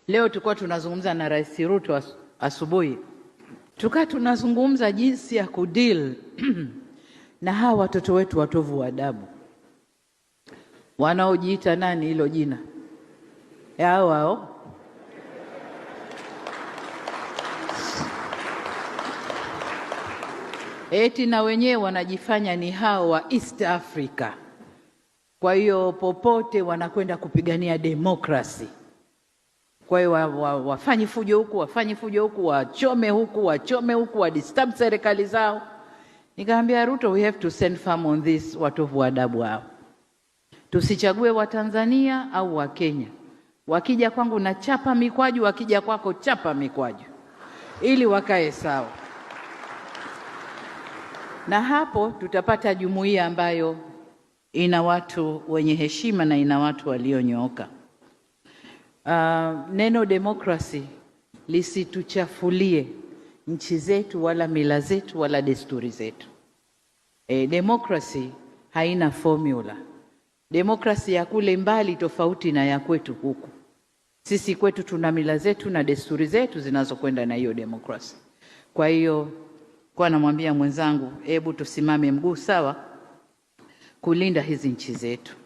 Leo tulikuwa tunazungumza na Rais Ruto asubuhi, tunazungumza jinsi ya kudeal na hawa watoto wetu watovu wa adabu wanaojiita nani, hilo jina hao eti na wenyewe wanajifanya ni hao wa East Africa. Kwa hiyo popote wanakwenda kupigania demokrasi. Kwa hiyo wafanye fujo huku, wafanye fujo huku, wachome huku, wadisturb serikali zao. Nikamwambia Ruto, we have to send firm on this, watovu adabu hao. Tusichague wa Tanzania au wa Kenya. Wakija kwangu na chapa mikwaju, wakija kwako chapa mikwaju, ili wakae sawa. Na hapo tutapata jumuiya ambayo ina watu wenye heshima na ina watu walionyooka. Neno demokrasi lisituchafulie nchi zetu wala mila zetu wala desturi zetu. Demokrasi haina formula. Demokrasi ya kule mbali tofauti na ya kwetu huku. Sisi kwetu tuna mila zetu na desturi zetu zinazokwenda na hiyo demokrasi. Kwa hiyo kwa namwambia mwenzangu, hebu tusimame mguu sawa kulinda hizi nchi zetu.